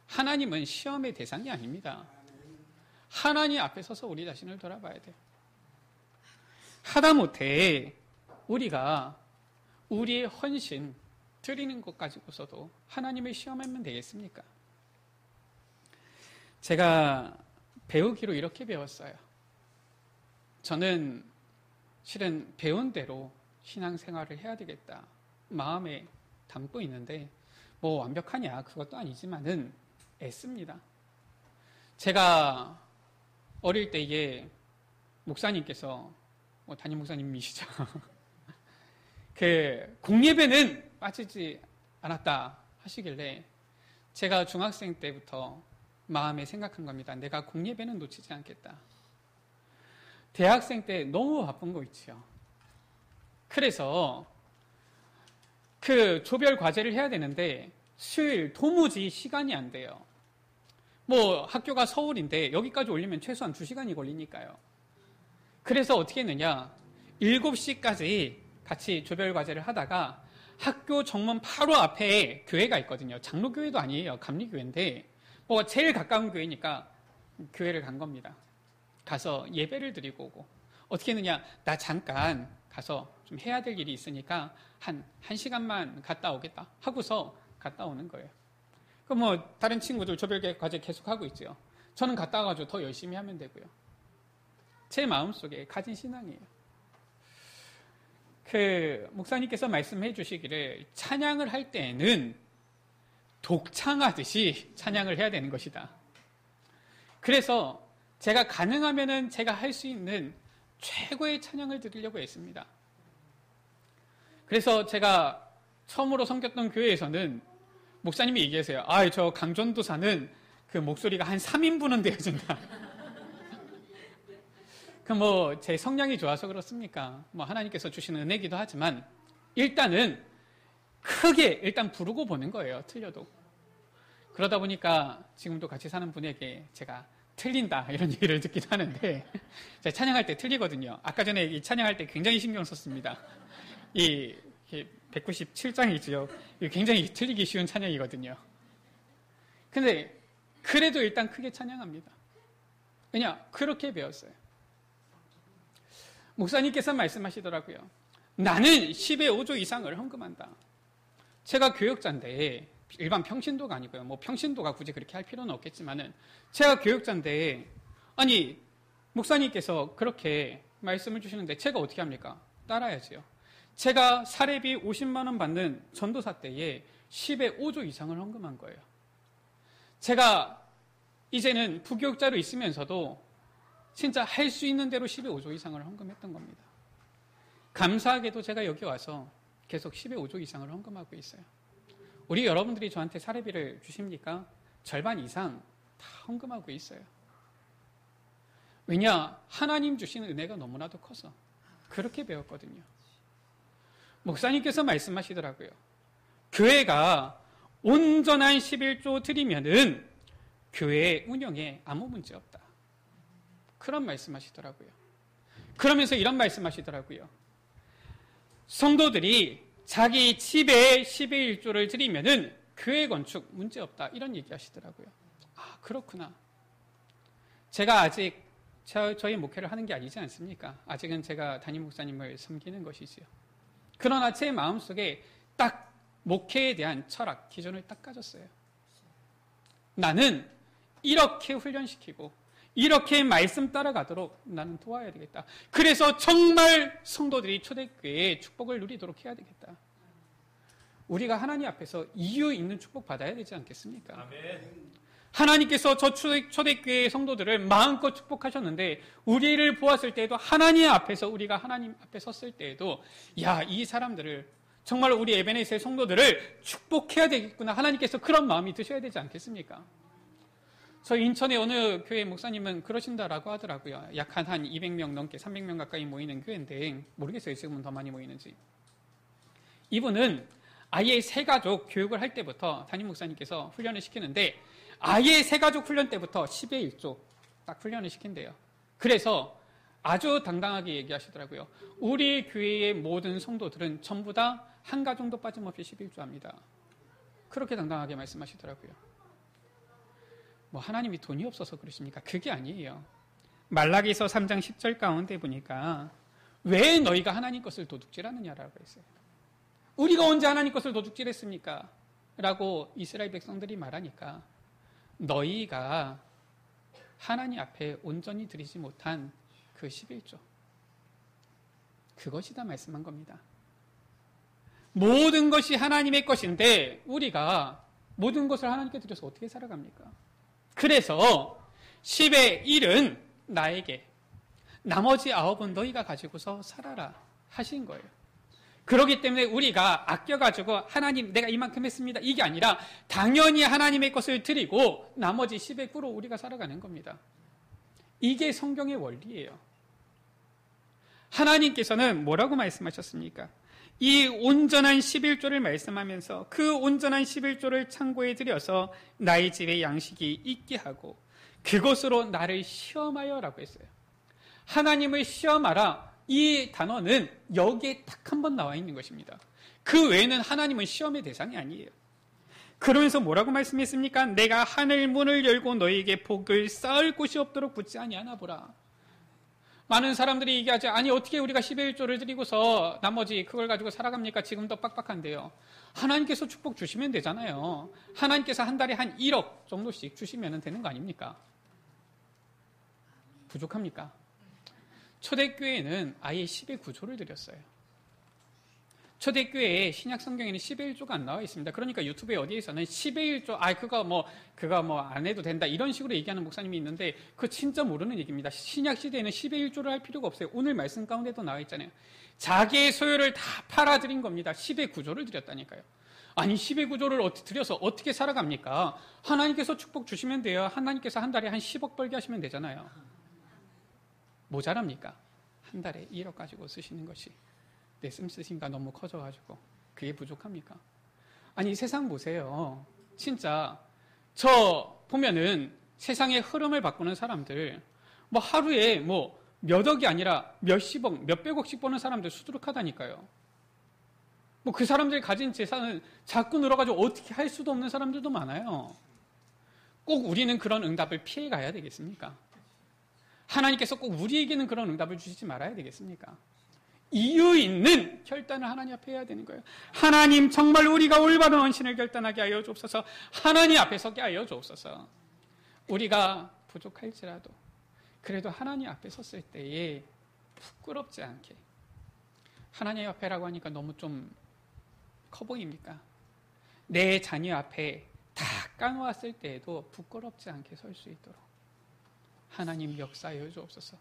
하나님은 시험의 대상이 아닙니다. 하나님 앞에 서서 우리 자신을 돌아봐야 돼요. 하다못해 우리가 우리의 헌신 드리는 것 가지고서도 하나님을 시험하면 되겠습니까? 제가 배우기로 이렇게 배웠어요. 저는 실은 배운 대로 신앙생활을 해야 되겠다 마음에 담고 있는데 완벽하냐 그것도 아니지만은 애씁니다. 제가 어릴 때에 목사님께서 담임 목사님이시죠. 공예배는 빠지지 않았다 하시길래 제가 중학생 때부터 마음에 생각한 겁니다. 내가 공예배는 놓치지 않겠다. 대학생 때 너무 바쁜 거 있지요. 그래서 조별 과제를 해야 되는데 수요일 도무지 시간이 안 돼요. 학교가 서울인데 여기까지 오려면 최소한 2시간이 걸리니까요. 그래서 어떻게 했느냐, 7시까지 같이 조별 과제를 하다가 학교 정문 바로 앞에 교회가 있거든요. 장로교회도 아니에요. 감리교회인데 제일 가까운 교회니까 교회를 간 겁니다. 가서 예배를 드리고 오고, 어떻게 했느냐, 나 잠깐 가서 좀 해야 될 일이 있으니까 한 1시간만 갔다 오겠다 하고서 갔다 오는 거예요. 다른 친구들 조별 과제 계속 하고 있죠. 저는 갔다 와가지고 더 열심히 하면 되고요. 제 마음속에 가진 신앙이에요. 목사님께서 말씀해 주시기를 찬양을 할 때에는 독창하듯이 찬양을 해야 되는 것이다. 그래서 제가 가능하면은 제가 할 수 있는 최고의 찬양을 드리려고 했습니다. 그래서 제가 처음으로 섬겼던 교회에서는 목사님이 얘기하세요. 저 강전도 사는 목소리가 한 3인분은 되어진다. 제 성량이 좋아서 그렇습니까? 하나님께서 주시는 은혜기도 하지만 일단은 크게 부르고 보는 거예요. 틀려도. 그러다 보니까 지금도 같이 사는 분에게 제가 틀린다 이런 얘기를 듣기도 하는데 제가 찬양할 때 틀리거든요. 아까 전에 이 찬양할 때 굉장히 신경 썼습니다. 이 197장이죠. 굉장히 틀리기 쉬운 찬양이거든요. 근데 그래도 일단 크게 찬양합니다. 왜냐? 그렇게 배웠어요. 목사님께서 말씀하시더라고요. 나는 10의 5조 이상을 헌금한다. 제가 교역자인데, 일반 평신도가 아니고요. 평신도가 굳이 그렇게 할 필요는 없겠지만은, 제가 교역자인데, 아니, 목사님께서 그렇게 말씀을 주시는데, 제가 어떻게 합니까? 따라야지요. 제가 사례비 50만 원 받는 전도사 때에 10의 5조 이상을 헌금한 거예요. 제가 이제는 부교육자로 있으면서도 진짜 할 수 있는 대로 10의 5조 이상을 헌금했던 겁니다. 감사하게도 제가 여기 와서 계속 10의 5조 이상을 헌금하고 있어요. 우리 여러분들이 저한테 사례비를 주십니까? 절반 이상 다 헌금하고 있어요. 왜냐? 하나님 주신 은혜가 너무나도 커서 그렇게 배웠거든요. 목사님께서 말씀하시더라고요. 교회가 온전한 11조 드리면은 교회 운영에 아무 문제 없다. 그런 말씀하시더라고요. 그러면서 이런 말씀하시더라고요. 성도들이 자기 집에 10의 1조를 드리면은 교회 건축 문제 없다. 이런 얘기 하시더라고요. 그렇구나. 제가 아직 저희 목회를 하는 게 아니지 않습니까? 아직은 제가 담임 목사님을 섬기는 것이지요. 그러나 제 마음속에 딱 목회에 대한 철학, 기준을 딱 가졌어요. 나는 이렇게 훈련시키고 이렇게 말씀 따라가도록 나는 도와야 되겠다. 그래서 정말 성도들이 초대교회의 축복을 누리도록 해야 되겠다. 우리가 하나님 앞에서 이유 있는 축복 받아야 되지 않겠습니까? 아멘. 하나님께서 저 초대교회의 성도들을 마음껏 축복하셨는데 우리를 보았을 때에도 하나님 앞에서 우리가 하나님 앞에 섰을 때에도 야, 이 사람들을 정말 우리 에베네스의 성도들을 축복해야 되겠구나. 하나님께서 그런 마음이 드셔야 되지 않겠습니까? 저 인천의 어느 교회 목사님은 그러신다라고 하더라고요. 약 한 200명 넘게 300명 가까이 모이는 교회인데 모르겠어요. 지금은 더 많이 모이는지. 이분은 아예 새가족 교육을 할 때부터 담임 목사님께서 훈련을 시키는데 아예 새가족 훈련 때부터 10의 1조 딱 훈련을 시킨대요. 그래서 아주 당당하게 얘기하시더라고요. 우리 교회의 모든 성도들은 전부 다 한 가 정도 빠짐없이 11조 합니다. 그렇게 당당하게 말씀하시더라고요. 뭐 하나님이 돈이 없어서 그러십니까? 그게 아니에요. 말라기서 3장 10절 가운데 보니까 왜 너희가 하나님 것을 도둑질하느냐라고 했어요. 우리가 언제 하나님 것을 도둑질했습니까? 라고 이스라엘 백성들이 말하니까 너희가 하나님 앞에 온전히 드리지 못한 그 11조 그것이다 말씀한 겁니다. 모든 것이 하나님의 것인데 우리가 모든 것을 하나님께 드려서 어떻게 살아갑니까? 그래서 10의 1은 나에게 나머지 9은 너희가 가지고서 살아라 하신 거예요. 그렇기 때문에 우리가 아껴가지고 하나님 내가 이만큼 했습니다. 이게 아니라 당연히 하나님의 것을 드리고 나머지 10의 9로 우리가 살아가는 겁니다. 이게 성경의 원리예요. 하나님께서는 뭐라고 말씀하셨습니까? 이 온전한 11조를 말씀하면서 그 온전한 11조를 창고에 들여서 나의 집에 양식이 있게 하고 그것으로 나를 시험하여 라고 했어요. 하나님을 시험하라. 이 단어는 여기에 딱 한 번 나와 있는 것입니다. 그 외에는 하나님은 시험의 대상이 아니에요. 그러면서 뭐라고 말씀했습니까? 내가 하늘 문을 열고 너희에게 복을 쌓을 곳이 없도록 붙지 아니하나 보라. 많은 사람들이 얘기하죠. 아니 어떻게 우리가 11조를 드리고서 나머지 그걸 가지고 살아갑니까? 지금도 빡빡한데요. 하나님께서 축복 주시면 되잖아요. 하나님께서 한 달에 한 1억 정도씩 주시면 되는 거 아닙니까? 부족합니까? 초대교회는 아예 10의 9조를 드렸어요. 초대교회에 신약 성경에는 10의 1조가 안 나와 있습니다. 그러니까 유튜브에 어디에서는 10의 1조, 그거 안 해도 된다. 이런 식으로 얘기하는 목사님이 있는데, 그거 진짜 모르는 얘기입니다. 신약 시대에는 10의 1조를 할 필요가 없어요. 오늘 말씀 가운데도 나와 있잖아요. 자기의 소유를 다 팔아드린 겁니다. 10의 9조를 드렸다니까요. 아니, 10의 9조를 드려서 어떻게 살아갑니까? 하나님께서 축복 주시면 돼요. 하나님께서 한 달에 한 10억 벌게 하시면 되잖아요. 모자랍니까? 한 달에 1억 가지고 쓰시는 것이. 내 씀쓰심가 너무 커져가지고 그게 부족합니까? 아니 세상 보세요. 진짜 저 보면은 세상의 흐름을 바꾸는 사람들 뭐 하루에 뭐 몇 억이 아니라 몇십억, 몇백억씩 버는 사람들 수두룩하다니까요. 뭐 그 사람들이 가진 재산은 자꾸 늘어가지고 어떻게 할 수도 없는 사람들도 많아요. 꼭 우리는 그런 응답을 피해 가야 되겠습니까? 하나님께서 꼭 우리에게는 그런 응답을 주시지 말아야 되겠습니까? 이유 있는 결단을 하나님 앞에 해야 되는 거예요. 하나님 정말 우리가 올바른 헌신을 결단하게 하여 주옵소서. 하나님 앞에 서게 하여 주옵소서. 우리가 부족할지라도 그래도 하나님 앞에 섰을 때에 부끄럽지 않게 하나님 앞에라고 하니까 너무 좀 커 보입니까? 내 자녀 앞에 다 까놓았을 때에도 부끄럽지 않게 설 수 있도록 하나님 역사하여 주옵소서.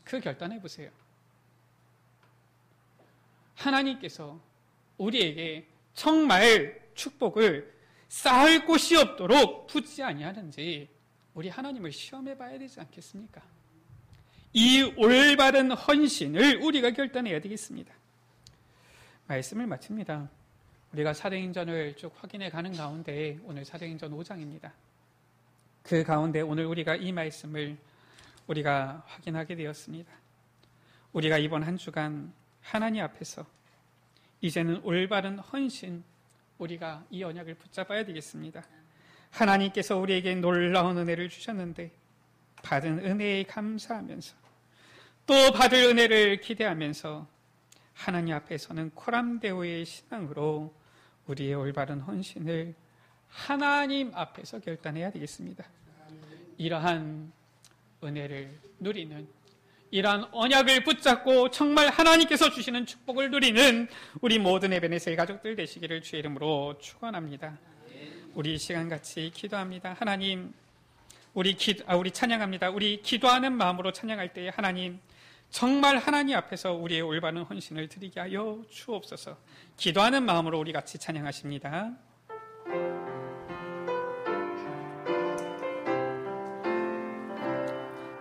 그 결단해 보세요. 하나님께서 우리에게 정말 축복을 쌓을 곳이 없도록 붙지 아니하는지 우리 하나님을 시험해 봐야 되지 않겠습니까? 이 올바른 헌신을 우리가 결단해야 되겠습니다. 말씀을 마칩니다. 우리가 사도행전을 쭉 확인해 가는 가운데 오늘 사도행전 5장입니다. 그 가운데 오늘 우리가 이 말씀을 우리가 확인하게 되었습니다. 우리가 이번 한 주간 하나님 앞에서 이제는 올바른 헌신 우리가 이 언약을 붙잡아야 되겠습니다. 하나님께서 우리에게 놀라운 은혜를 주셨는데 받은 은혜에 감사하면서 또 받을 은혜를 기대하면서 하나님 앞에서는 코람데오의 신앙으로 우리의 올바른 헌신을 하나님 앞에서 결단해야 되겠습니다. 이러한 은혜를 누리는, 이러한 언약을 붙잡고 정말 하나님께서 주시는 축복을 누리는 우리 모든 에베네셀 가족들 되시기를 주의 이름으로 축원합니다. 우리 이 시간 같이 기도합니다. 하나님, 우리 찬양합니다. 우리 기도하는 마음으로 찬양할 때에 하나님, 정말 하나님 앞에서 우리의 올바른 헌신을 드리게 하여 주옵소서. 기도하는 마음으로 우리 같이 찬양하십니다.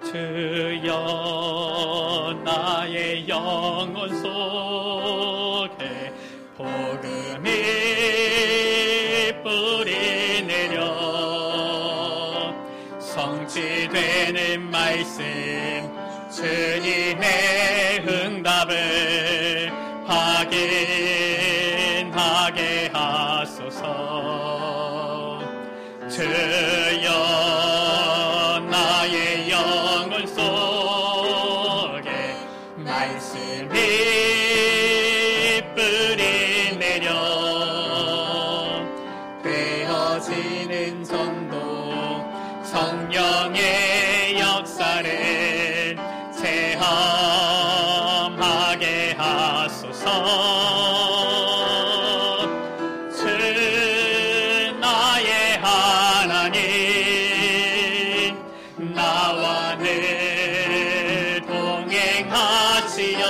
주여, 나의 영혼 속에 복음이 뿌리 내려 성취되는 말씀, 주님의 응답을 확인하게 하소서. 주여, 나의 영혼 속에 말씀이 뿌리 내려 되어지는 전도, 성령의 역사를 체험하게 하소서. 주 나의 하나님, 나와 늘 동행하시어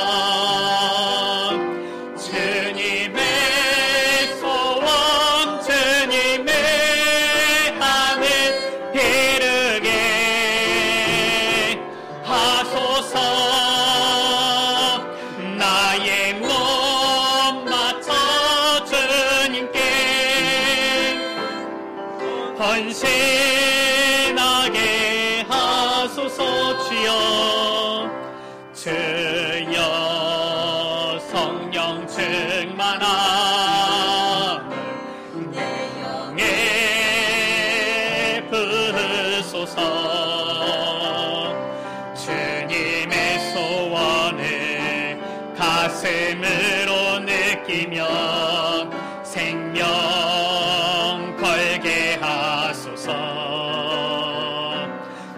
주님의 소원, 주님의 하늘 이르게 하소서. 나의 몸 맞춰 주님께 헌신하게 하소서. 주여, 성령 충만함을 내 영에 부으소서. 주님의 소원을 가슴으로 느끼며 생명 걸게 하소서.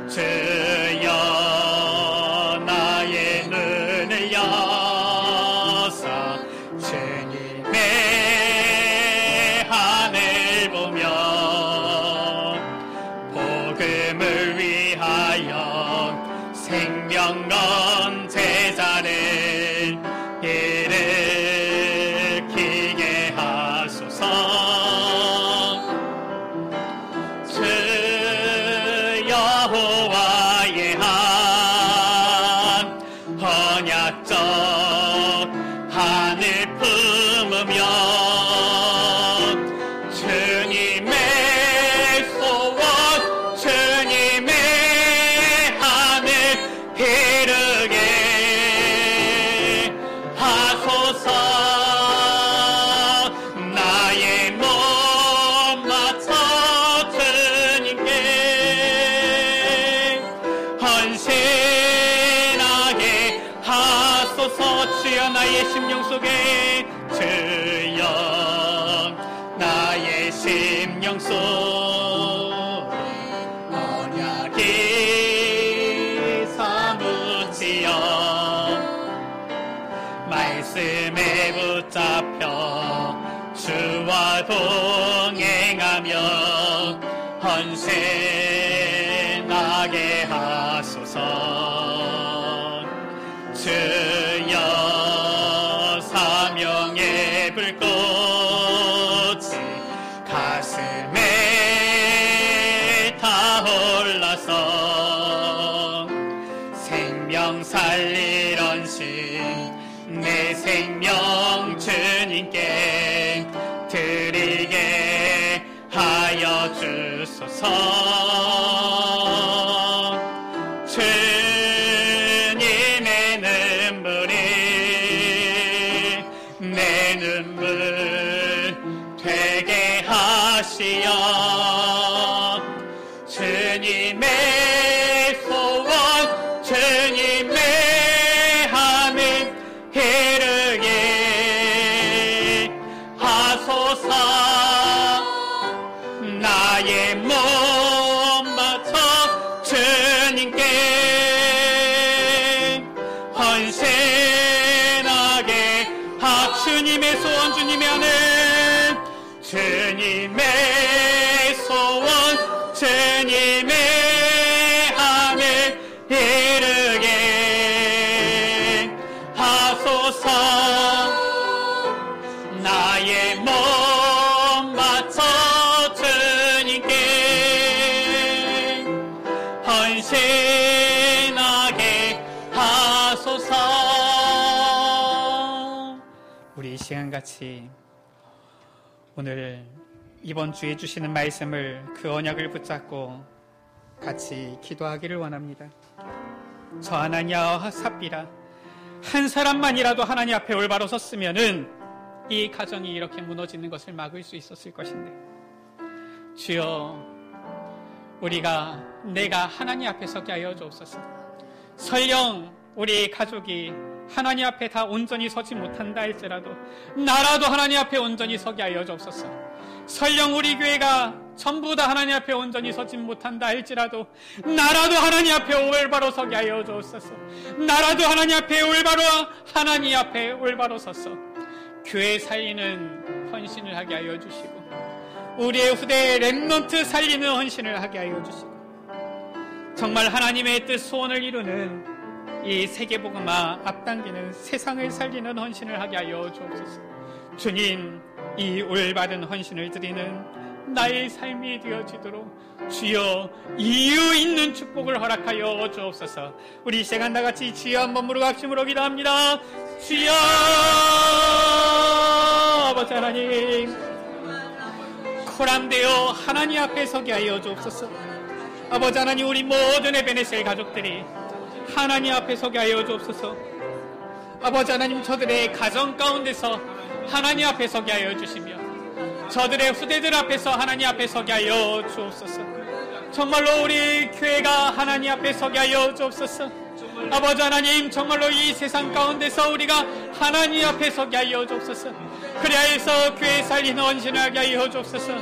주여, 나의 눈을 여사 주님의 하늘 보며 복음을 위하여 생명건 제자를 일으키게 하소서. 주 여호와의 한 언약적 하늘 품으며 주님의 소원, 주님의 하늘 이르게 하소서. 나의 몸 맞춰 주님께 헌신하게 하소서. 주여, 나의 심령 속에, 주여, 나의 심령 속에 언약이 사무치어 말씀에 붙잡혀 주와 동행하며 헌신하게 하소서. 주여, 사명의 불꽃이 가슴에 타올라서 생명 살릴 헌신 내 생명 주님께 드리게 하여 주소서. 주님의 눈물이 내 눈물 되게 하시어 주님의 소원, 주님의 하늘 이르게 하소서. 하소서. 나의 몸 바쳐 주님께 헌신하게. 주님의 소원, 주님의 하늘, 주님의 소원, 주님의 하늘 이르게 하소서. 나의 몸 바쳐 주님께 헌신하게 하소서. 우리 이 시간같이 오늘 이번 주에 주시는 말씀을, 그 언약을 붙잡고 같이 기도하기를 원합니다. 저 아나니아와 삽비라 한 사람만이라도 하나님 앞에 올바로 섰으면은 이 가정이 이렇게 무너지는 것을 막을 수 있었을 것인데, 주여, 내가 하나님 앞에 서게 하여 주옵소서. 설령 우리 가족이 하나님 앞에 다 온전히 서지 못한다 할지라도 나라도 하나님 앞에 온전히 서게 하여 주옵소서. 설령 우리 교회가 전부 다 하나님 앞에 온전히 서지 못한다 할지라도 나라도 하나님 앞에 올바로 서게 하여 주옵소서. 나라도 하나님 앞에 올바로 서서 교회 살리는 헌신을 하게 하여 주시고, 우리의 후대 렘넌트 살리는 헌신을 하게 하여 주시고, 정말 하나님의 뜻 소원을 이루는 이 세계복음화 앞당기는 세상을 살리는 헌신을 하게 하여 주옵소서. 주님, 이 올바른 헌신을 드리는 나의 삶이 되어지도록 주여 이유 있는 축복을 허락하여 주옵소서. 우리 이 시간 다같이 주여 한번 무릎 합심으로 기도합니다. 주여, 아버지 하나님, 코람되어 하나님 앞에 서게 하여 주옵소서. 아버지 하나님, 우리 모든 에베네셀 가족들이 하나님 앞에 서게 하여 주옵소서. 아버지 하나님, 저들의 가정 가운데서 하나님 앞에 서게 하여 주시며 저들의 후대들 앞에서 하나님 앞에 서게 하여 주옵소서. 정말로 우리 교회가 하나님 앞에 서게 하여 주옵소서. 아버지 하나님, 정말로 이 세상 가운데서 우리가 하나님 앞에 서게 하여 주옵소서. 그리하여서 교회 살리는 헌신을 하게 하여 주옵소서.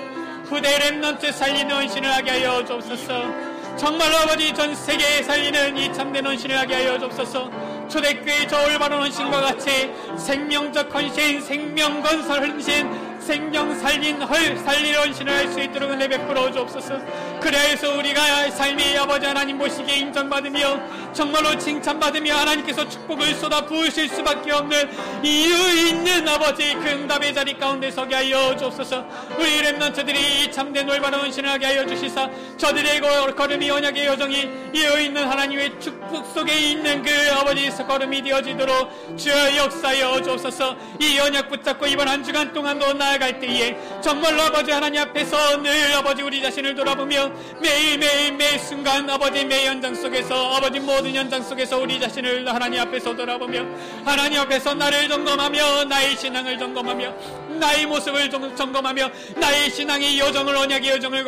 후대 렘넌트 살리는 헌신을 하게 하여 주옵소서. 정말로 아버지, 전 세계에 살리는 이 참된 헌신을 하게 하여 주옵소서. 초대교회 저 올바른 헌신과 같이 생명적 헌신, 생명건설 헌신, 생명 살리는 헌신을 할 수 있도록 은혜 베풀어 주옵소서. 그래서 우리가 삶이 아버지 하나님 보시기에 인정받으며 정말로 칭찬받으며 하나님께서 축복을 쏟아 부으실 수밖에 없는 이유 있는 아버지 그 응답의 자리 가운데 서게 하여 주옵소서. 우리 렘넌트들이 참된 올바른 헌신을 하게 하여 주시사 저들의 걸음이 언약의 여정이 이유 있는 하나님의 축복 속에 있는 그 아버지 걸음이 되어지도록 주여 역사하여 주옵소서. 이 언약 붙잡고 이번 한 주간 동안도 나아갈 때에 정말로 아버지 하나님 앞에서 늘 아버지 우리 자신을 돌아보며 매일매일 매 순간 아버지 매 현장 속에서 아버지 모든 현장 속에서 우리 자신을 하나님 앞에서 돌아보며 하나님 앞에서 나를 점검하며 나의 신앙을 점검하며 나의 모습을 점검하며 나의 신앙의 여정을 언약의 여정을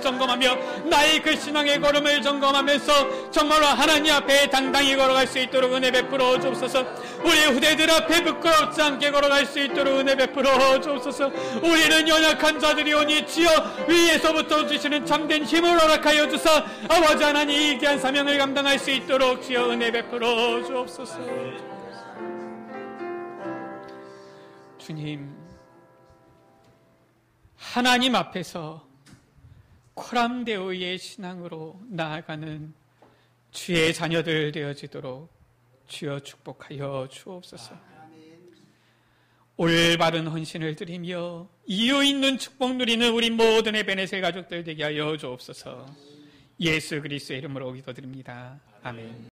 점검하며 나의 그 신앙의 걸음을 점검하면서 정말로 하나님 앞에 당당히 걸어갈 수 있도록 은혜 베풀어 주옵소서. 우리 후대들 앞에 부끄럽지 않게 걸어갈 수 있도록 은혜 베풀어 주옵소서. 우리는 연약한 자들이오니 주여 위에서부터 주시는 참된 힘을 허락하여 주사 아버지 하나님 이 귀한 사명을 감당할 수 있도록 주여 은혜 베풀어 주옵소서. 주님, 하나님 앞에서 코람데오의 신앙으로 나아가는 주의 자녀들 되어지도록 주여 축복하여 주옵소서. 올바른 헌신을 드리며 이유 있는 축복 누리는 우리 모든 에베네셀 가족들 되게 하여 주옵소서. 예수 그리스도의 이름으로 기도드립니다. 아멘.